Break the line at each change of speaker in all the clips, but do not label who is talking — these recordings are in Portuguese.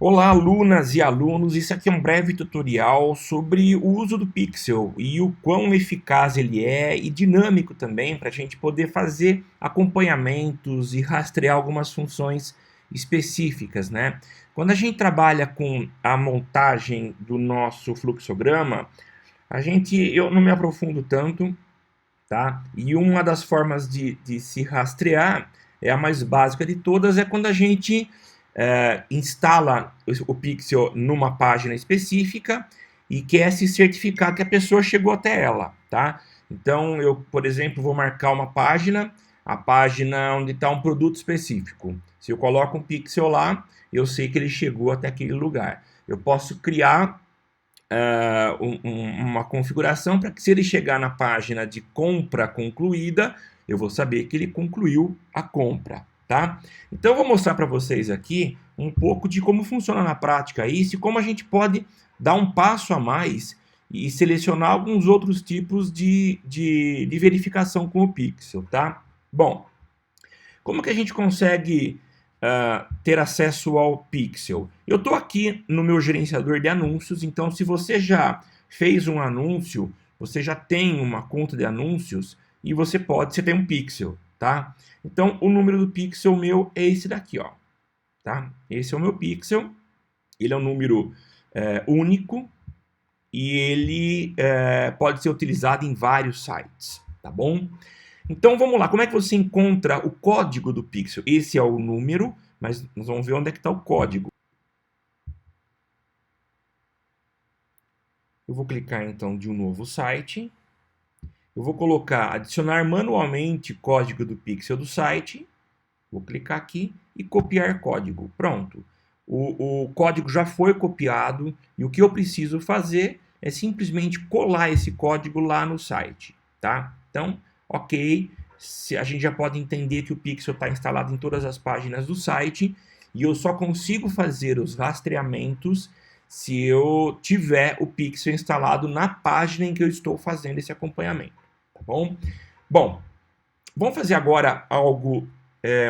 Olá, alunas e alunos. Isso aqui é um breve tutorial sobre o uso do Pixel e o quão eficaz ele é e dinâmico também para a gente poder fazer acompanhamentos e rastrear algumas funções específicas, né? Quando a gente trabalha com a montagem do nosso fluxograma, eu não me aprofundo tanto, tá? E uma das formas de se rastrear, é a mais básica de todas, é quando a gente instala o Pixel numa página específica e quer se certificar que a pessoa chegou até ela, tá? Então, eu, por exemplo, vou marcar uma página, a página onde está um produto específico. Se eu coloco um Pixel lá, eu sei que ele chegou até aquele lugar. Eu posso criar uma configuração para que, se ele chegar na página de compra concluída, eu vou saber que ele concluiu a compra, tá? Então eu vou mostrar para vocês aqui um pouco de como funciona na prática isso e como a gente pode dar um passo a mais e selecionar alguns outros tipos de verificação com o Pixel, tá? Bom, como que a gente consegue ter acesso ao Pixel? Eu estou aqui no meu gerenciador de anúncios, então se você já fez um anúncio, você já tem uma conta de anúncios e você tem um Pixel, tá? Então o número do Pixel meu é esse daqui, ó, tá? Esse é o meu Pixel, ele é um número único e ele pode ser utilizado em vários sites, tá bom? Então vamos lá, como é que você encontra o código do Pixel? Esse é o número, mas nós vamos ver onde é que está o código. Eu vou clicar então de um novo site. Eu vou colocar adicionar manualmente código do Pixel do site. Vou clicar aqui e copiar código. Pronto. O código já foi copiado e o que eu preciso fazer é simplesmente colar esse código lá no site, tá? Então, ok, a gente já pode entender que o Pixel está instalado em todas as páginas do site e eu só consigo fazer os rastreamentos se eu tiver o Pixel instalado na página em que eu estou fazendo esse acompanhamento, tá bom? Bom, vamos fazer agora algo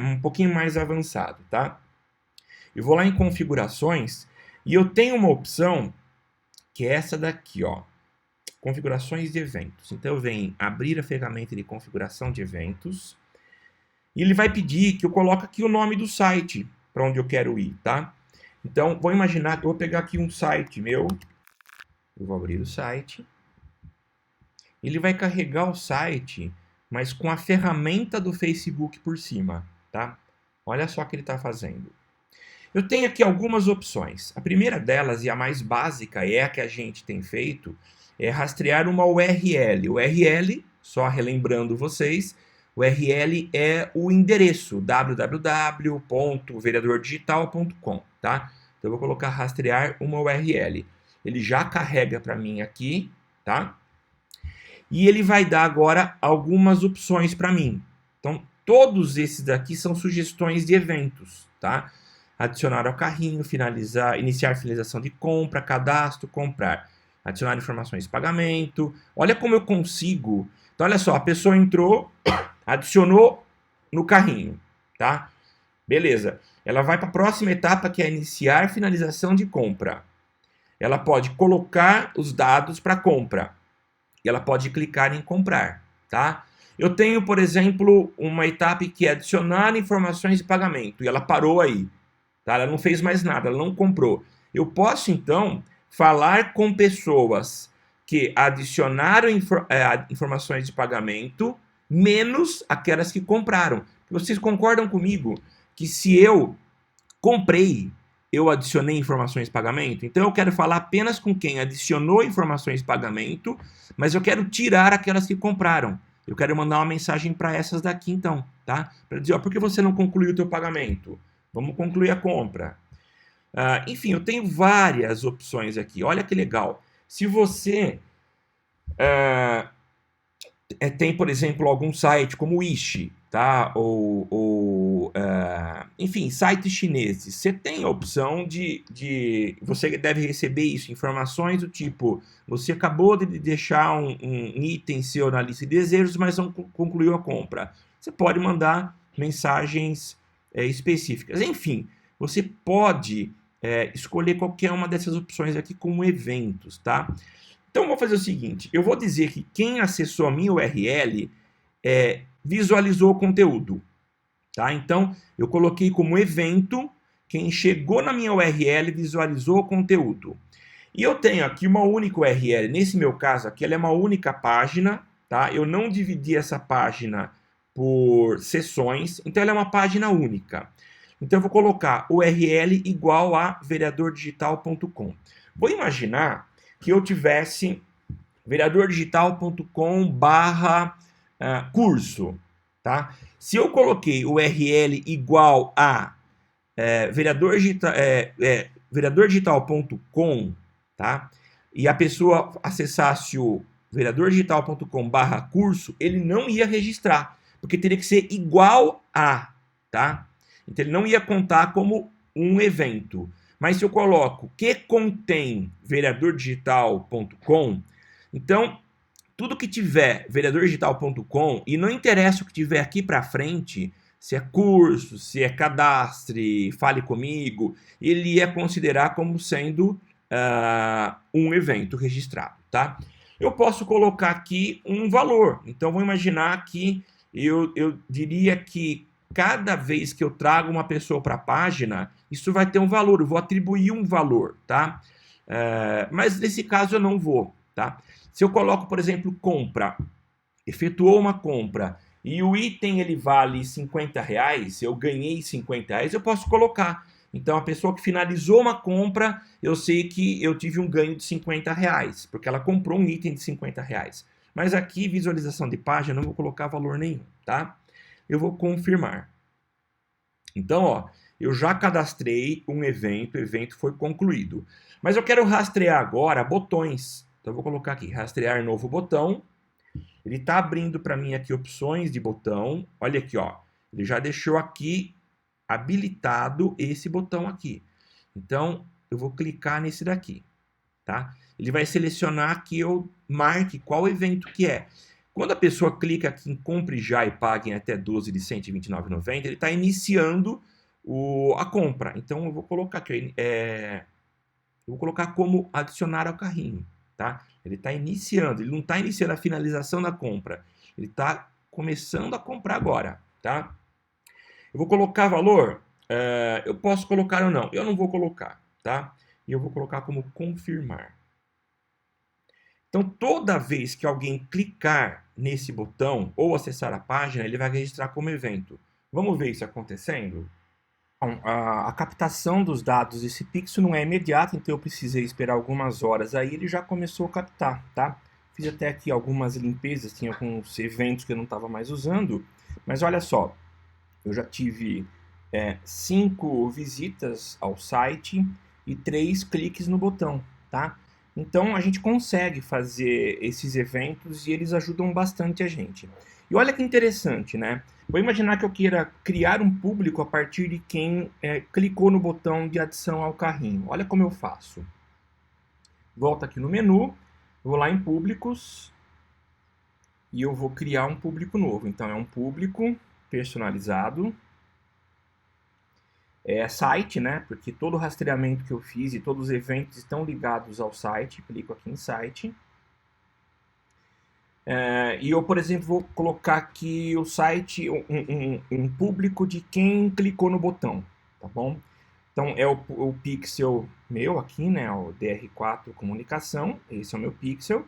um pouquinho mais avançado, tá? Eu vou lá em configurações e eu tenho uma opção que é essa daqui, ó. Configurações de eventos. Então eu venho abrir a ferramenta de configuração de eventos e ele vai pedir que eu coloque aqui o nome do site para onde eu quero ir, tá? Então vou imaginar que eu vou pegar aqui um site meu, eu vou abrir o site, ele vai carregar o site, mas com a ferramenta do Facebook por cima, tá? Olha só o que ele está fazendo. Eu tenho aqui algumas opções. A primeira delas, e a mais básica, é a que a gente tem feito, é rastrear uma URL. URL, só relembrando vocês, o URL é o endereço www.vereadordigital.com, tá? Então eu vou colocar rastrear uma URL. Ele já carrega para mim aqui, tá? E ele vai dar agora algumas opções para mim. Então todos esses daqui são sugestões de eventos, tá? Adicionar ao carrinho, iniciar finalização de compra, cadastro, comprar. Adicionar informações de pagamento. Olha como eu consigo. Então, olha só, a pessoa entrou, adicionou no carrinho, tá? Beleza. Ela vai para a próxima etapa, que é iniciar finalização de compra. Ela pode colocar os dados para compra. E ela pode clicar em comprar, tá? Eu tenho, por exemplo, uma etapa que é adicionar informações de pagamento. E ela parou aí. Tá? Ela não fez mais nada, ela não comprou. Eu posso, então, falar com pessoas que adicionaram informações de pagamento, menos aquelas que compraram. Vocês concordam comigo que se eu comprei, eu adicionei informações de pagamento? Então eu quero falar apenas com quem adicionou informações de pagamento, mas eu quero tirar aquelas que compraram. Eu quero mandar uma mensagem para essas daqui, então, tá? Para dizer, ó, por que você não concluiu o teu pagamento? Vamos concluir a compra. Enfim, eu tenho várias opções aqui. Olha que legal. Se você tem, por exemplo, algum site como o Wish, tá? Enfim, sites chineses. Você tem a opção você deve receber isso, informações do tipo, você acabou de deixar um item seu na lista de desejos, mas não concluiu a compra. Você pode mandar mensagens específicas. Enfim, você pode escolher qualquer uma dessas opções aqui como eventos, tá? Então, eu vou fazer o seguinte, eu vou dizer que quem acessou a minha URL visualizou o conteúdo, tá? Então, eu coloquei como evento, quem chegou na minha URL visualizou o conteúdo. E eu tenho aqui uma única URL, nesse meu caso aqui, ela é uma única página, tá? Eu não dividi essa página por seções, então ela é uma página única. Então eu vou colocar URL igual a vereadordigital.com. Vou imaginar que eu tivesse vereadordigital.com/curso, tá? Se eu coloquei URL igual a vereadordigital.com, tá? E a pessoa acessasse o vereadordigital.com/curso, ele não ia registrar, porque teria que ser igual a, tá? Então ele não ia contar como um evento. Mas se eu coloco que contém vereadordigital.com, então tudo que tiver vereadordigital.com, e não interessa o que tiver aqui para frente, se é curso, se é cadastre, fale comigo, ele ia considerar como sendo um evento registrado, tá? Eu posso colocar aqui um valor. Então, vou imaginar que eu diria que cada vez que eu trago uma pessoa para a página, isso vai ter um valor, eu vou atribuir um valor, tá? Mas nesse caso eu não vou, tá? Se eu coloco, por exemplo, compra, efetuou uma compra e o item ele vale R$50, eu ganhei R$50, eu posso colocar. Então a pessoa que finalizou uma compra, eu sei que eu tive um ganho de R$50, porque ela comprou um item de R$50. Mas aqui, visualização de página, não vou colocar valor nenhum, tá? Eu vou confirmar. Então, ó, eu já cadastrei um evento, o evento foi concluído. Mas eu quero rastrear agora botões. Então, eu vou colocar aqui, rastrear novo botão. Ele está abrindo para mim aqui opções de botão. Olha aqui, ó. Ele já deixou aqui habilitado esse botão aqui. Então, eu vou clicar nesse daqui, tá? Ele vai selecionar que eu marque qual evento que é. Quando a pessoa clica aqui em compre já e pague em até 12 de R$ 129,90, ele está iniciando a compra. Então, eu vou colocar aqui, eu vou colocar como adicionar ao carrinho, tá? Ele está iniciando, ele não está iniciando a finalização da compra. Ele está começando a comprar agora, tá? Eu vou colocar valor, eu posso colocar ou não. Eu não vou colocar, tá? E eu vou colocar como confirmar. Então, toda vez que alguém clicar nesse botão ou acessar a página, ele vai registrar como evento. Vamos ver isso acontecendo? Bom, a captação dos dados desse pixel não é imediata, então eu precisei esperar algumas horas. Aí ele já começou a captar, tá? Fiz até aqui algumas limpezas, tinha alguns eventos que eu não estava mais usando. Mas olha só, eu já tive 5 visitas ao site e 3 cliques no botão, tá? Então a gente consegue fazer esses eventos e eles ajudam bastante a gente. E olha que interessante, né? Vou imaginar que eu queira criar um público a partir de quem clicou no botão de adição ao carrinho. Olha como eu faço. Volto aqui no menu, vou lá em públicos e eu vou criar um público novo. Então é um público personalizado. Site, né? Porque todo o rastreamento que eu fiz e todos os eventos estão ligados ao site. Clico aqui em site. E eu, por exemplo, vou colocar aqui o site, um público de quem clicou no botão, tá bom? Então é o pixel meu aqui, né? O DR4 Comunicação, esse é o meu pixel.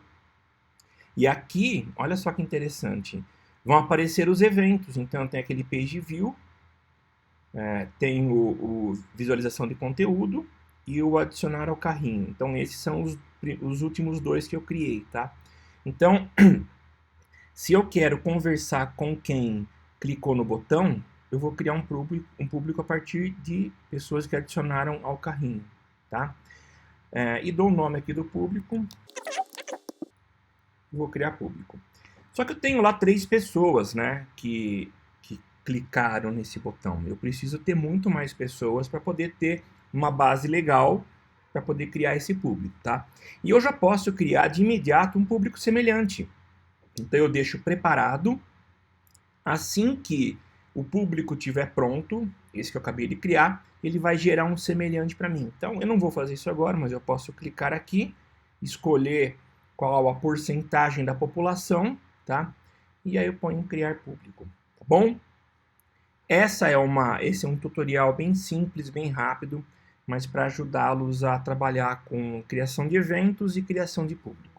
E aqui, olha só que interessante, vão aparecer os eventos. Então tem aquele page view, tem o visualização de conteúdo e o adicionar ao carrinho. Então esses são os últimos 2 que eu criei, tá? Então, se eu quero conversar com quem clicou no botão, eu vou criar um público a partir de pessoas que adicionaram ao carrinho, tá? E dou o nome aqui do público. Vou criar público. Só que eu tenho lá 3 pessoas, né, que clicaram nesse botão. Eu preciso ter muito mais pessoas para poder ter uma base legal para poder criar esse público, tá? E eu já posso criar de imediato um público semelhante. Então eu deixo preparado. Assim que o público estiver pronto, esse que eu acabei de criar, ele vai gerar um semelhante para mim. Então, eu não vou fazer isso agora, mas eu posso clicar aqui, escolher qual a porcentagem da população, tá? E aí eu ponho em criar público, tá bom? Esse é um tutorial bem simples, bem rápido, mas para ajudá-los a trabalhar com criação de eventos e criação de público.